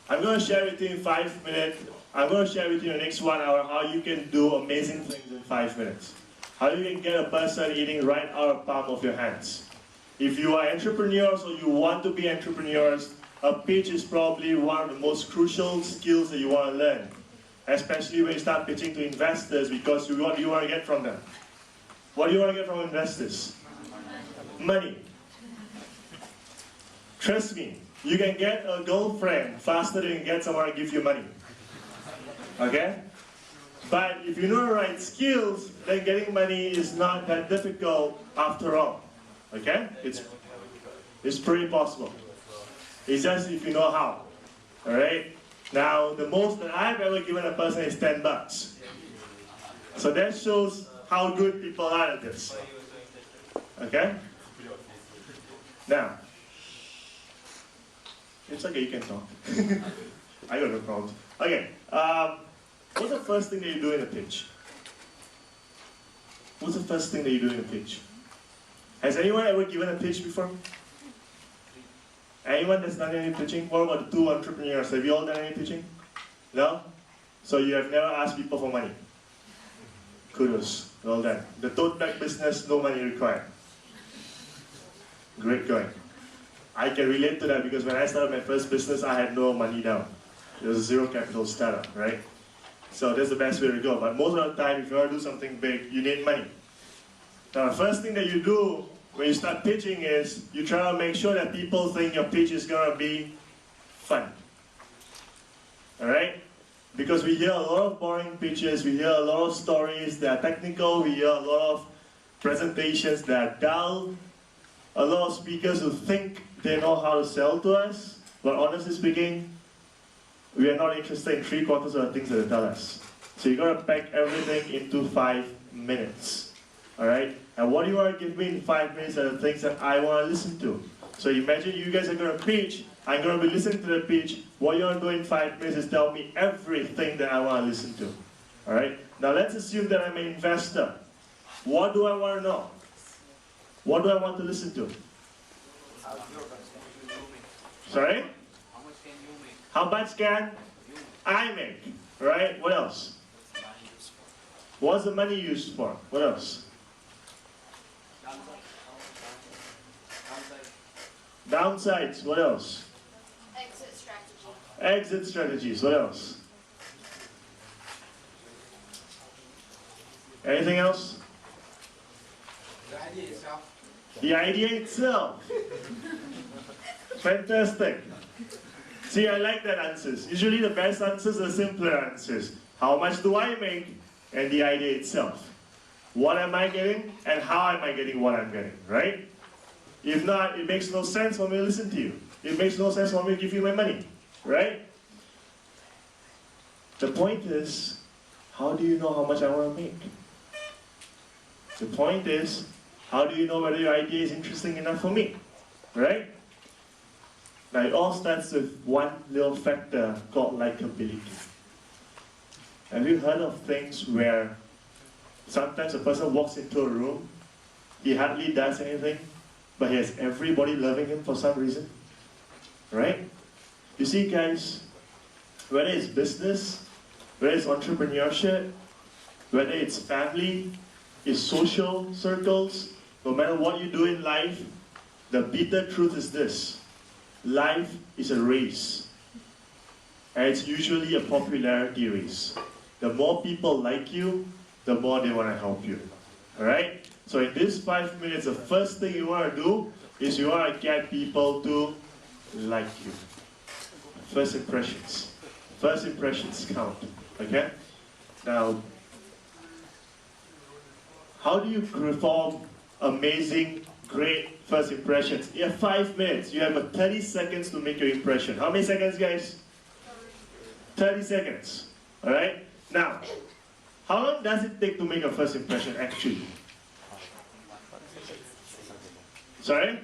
I'm going to share with you in 5 minutes. I'm going to share with you in the next 1 hour how you can do amazing things in 5 minutes. How you can get a person eating right out of the palm of your hands. If you are entrepreneurs or you want to be entrepreneurs, a pitch is probably one of the most crucial skills that you want to learn. Especially when you start pitching to investors, because what do you want to get from them? What do you want to get from investors? Money. Trust me, you can get a girlfriend faster than you can get someone to give you money. Okay? But if you know the right skills, then getting money is not that difficult after all. Okay? It's pretty possible. It's just if you know how. Alright? Now, the most that I've ever given a person is $10. So that shows how good people are at this. Okay? Now, it's okay, you can talk. I got no problems. Okay, what's the first thing that you do in a pitch? What's the first thing that you do in a pitch? Has anyone ever given a pitch before? Anyone that's done any pitching? What about the two entrepreneurs? Have you all done any pitching? No? So you have never asked people for money? Kudos, well done. The tote bag business, no money required. Great going. I can relate to that because when I started my first business, I had no money down. It was a zero capital startup, right? So that's the best way to go. But most of the time, if you want to do something big, you need money. Now, the first thing that you do when you start pitching is you try to make sure that people think your pitch is going to be fun. Alright? Because we hear a lot of boring pitches, we hear a lot of stories that are technical, we hear a lot of presentations that are dull, a lot of speakers who think they know how to sell to us, but honestly speaking, we are not interested in 3/4 of the things that they tell us. So you got to pack everything into 5 minutes. Alright? And what you want to give me in 5 minutes are the things that I want to listen to. So imagine you guys are going to pitch, I'm going to be listening to the pitch. What you want to do in 5 minutes is tell me everything that I want to listen to. Alright? Now let's assume that I'm an investor. What do I want to know? What do I want to listen to? Sorry? How much can I make? Right? What else? What's the money used for? What else? Downsides. What else? Exit strategy. Exit strategies. What else? Anything else? The idea itself. The idea itself. Fantastic. See, I like that answers. Usually the best answers are simpler answers. How much do I make? And the idea itself. What am I getting? And how am I getting what I'm getting, right? If not, it makes no sense for me to listen to you. It makes no sense for me to give you my money, right? The point is, how do you know how much I want to make? The point is, how do you know whether your idea is interesting enough for me, right? Now it all starts with one little factor called likability. Have you heard of things where sometimes a person walks into a room, he hardly does anything, but he has everybody loving him for some reason? Right? You see guys, whether it's business, whether it's entrepreneurship, whether it's family, it's social circles, no matter what you do in life, the bitter truth is this: life is a race. And it's usually a popularity race. The more people like you, the more they want to help you. Alright? So in this 5 minutes, the first thing you want to do is you want to get people to like you. First impressions. First impressions count. Okay? Now, how do you perform amazing, great first impressions? You have 5 minutes. You have 30 seconds to make your impression. How many seconds, guys? 30 seconds. Alright? Now, how long does it take to make a first impression actually? Sorry?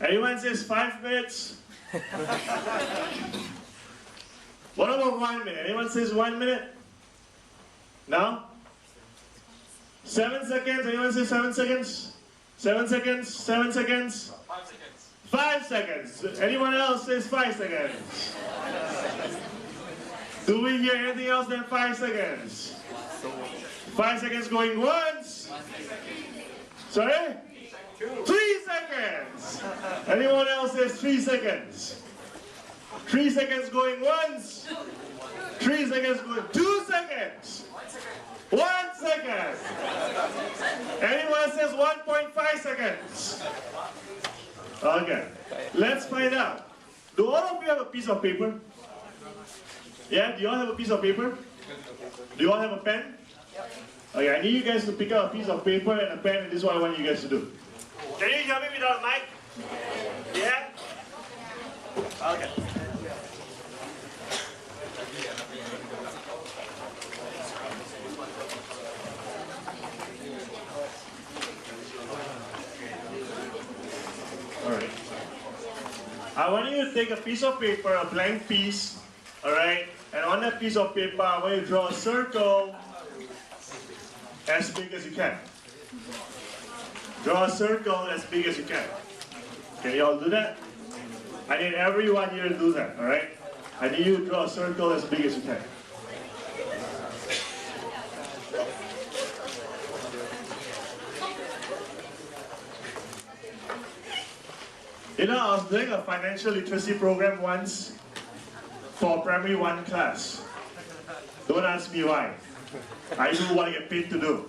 Anyone says 5 minutes? What about 1 minute? Anyone says 1 minute? No? 7 seconds? Anyone say 7 seconds? 7 seconds? 7 seconds? 5 seconds. 5 seconds. Anyone else says 5 seconds? Do we hear anything else than 5 seconds? 5 seconds going once. Sorry? 3 seconds. Anyone else says 3 seconds? 3 seconds going once. 3 seconds going 2 seconds. 1 second. Anyone says 1.5 seconds? Okay. Let's find out. Do all of you have a piece of paper? Yeah? Do you all have a piece of paper? Do you all have a pen? Okay, I need you guys to pick up a piece of paper and a pen, and this is what I want you guys to do. Can you hear me without a mic? Yeah? Okay. Alright. I want you to take a piece of paper, a blank piece, alright? And on that piece of paper, I want you to draw a circle as big as you can. Draw a circle as big as you can. Can you all do that? I need everyone here to do that, alright? I need you to draw a circle as big as you can. You know, I was doing a financial literacy program once for primary 1 class. Don't ask me why. I do what I get paid to do.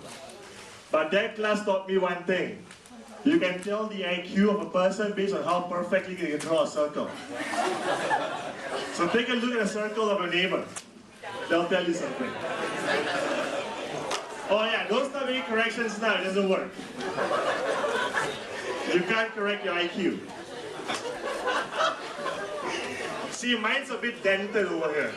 But that class taught me one thing. You can tell the IQ of a person based on how perfectly they can draw a circle. So take a look at a circle of a neighbor. They'll tell you something. Oh yeah, don't start making corrections now, it doesn't work. You can't correct your IQ. See, mine's a bit dented over here.